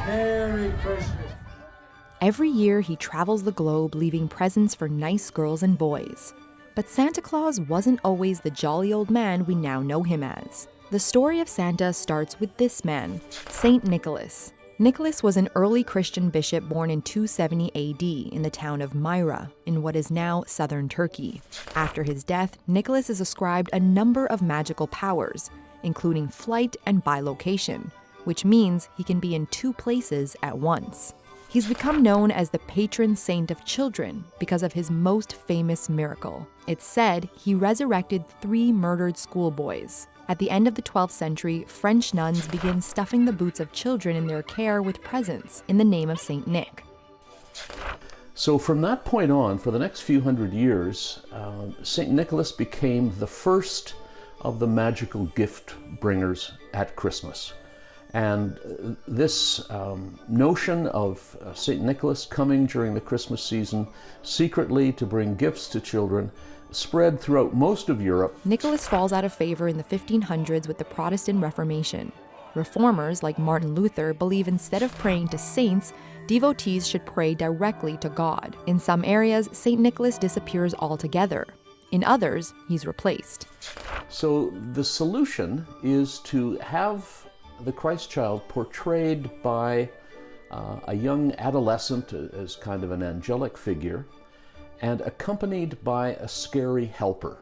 Merry Christmas. Every year, he travels the globe leaving presents for nice girls and boys. But Santa Claus wasn't always the jolly old man we now know him as. The story of Santa starts with this man, Saint Nicholas. Nicholas was an early Christian bishop born in 270 AD in the town of Myra, in what is now southern Turkey. After his death, Nicholas is ascribed a number of magical powers, including flight and bilocation, which means he can be in two places at once. He's become known as the patron saint of children because of his most famous miracle. It's said he resurrected 3 murdered schoolboys. At the end of the 12th century, French nuns began stuffing the boots of children in their care with presents in the name of Saint Nick. So from that point on, for the next few hundred years, Saint Nicholas became the first of the magical gift bringers at Christmas. And this notion of St. Nicholas coming during the Christmas season secretly to bring gifts to children spread throughout most of Europe. Nicholas falls out of favor in the 1500s with the Protestant Reformation. Reformers like Martin Luther believe instead of praying to saints, devotees should pray directly to God. In some areas, St. Nicholas disappears altogether. In others, he's replaced. So the solution is to have the Christ child portrayed by a young adolescent as kind of an angelic figure and accompanied by a scary helper.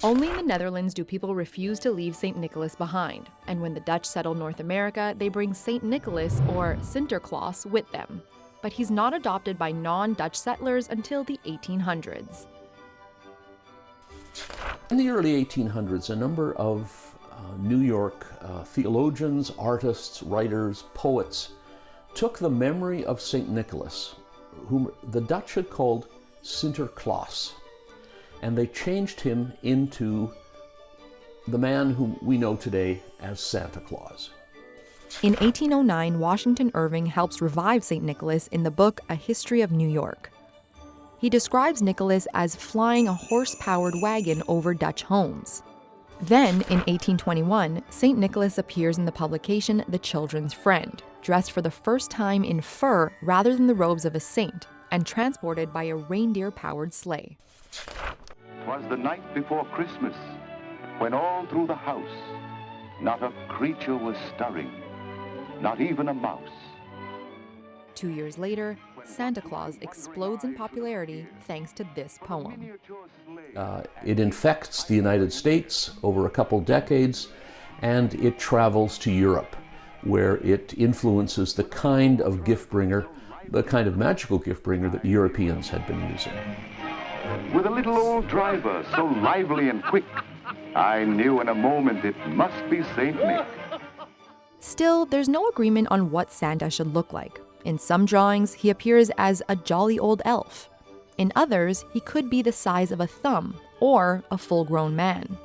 Only in the Netherlands do people refuse to leave St. Nicholas behind, and when the Dutch settle North America, they bring St. Nicholas, or Sinterklaas, with them. But he's not adopted by non-Dutch settlers until the 1800s. In the early 1800s, a number of New York theologians, artists, writers, poets took the memory of St. Nicholas, whom the Dutch had called Sinterklaas, and they changed him into the man whom we know today as Santa Claus. In 1809, Washington Irving helps revive St. Nicholas in the book A History of New York. He describes Nicholas as flying a horse-powered wagon over Dutch homes. Then, in 1821, St. Nicholas appears in the publication The Children's Friend, dressed for the first time in fur rather than the robes of a saint, and transported by a reindeer-powered sleigh. 'Twas the night before Christmas, when all through the house not a creature was stirring, not even a mouse. 2 years later, Santa Claus explodes in popularity thanks to this poem. It infects the United States over a couple decades, and it travels to Europe, where it influences the kind of gift bringer, the kind of magical gift bringer that Europeans had been using. With a little old driver so lively and quick, I knew in a moment it must be Saint Nick. Still, there's no agreement on what Santa should look like. In some drawings, he appears as a jolly old elf. In others, he could be the size of a thumb or a full-grown man.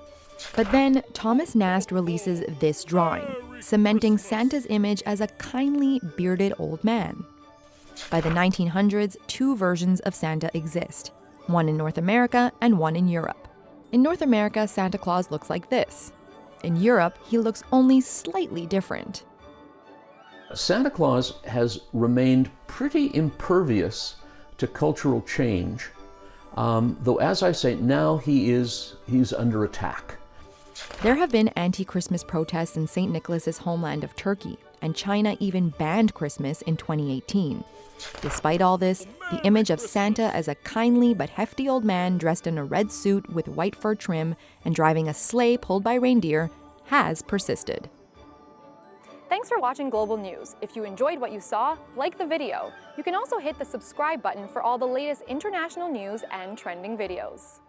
But then, Thomas Nast releases this drawing, cementing Santa's image as a kindly, bearded old man. By the 1900s, 2 versions of Santa exist, one in North America and one in Europe. In North America, Santa Claus looks like this. In Europe, he looks only slightly different. Santa Claus has remained pretty impervious to cultural change, though as I say, now he's under attack. There have been anti-Christmas protests in St. Nicholas's homeland of Turkey, and China even banned Christmas in 2018. Despite all this, the image of Santa as a kindly but hefty old man dressed in a red suit with white fur trim and driving a sleigh pulled by reindeer has persisted. Thanks for watching Global News. If you enjoyed what you saw, like the video. You can also hit the subscribe button for all the latest international news and trending videos.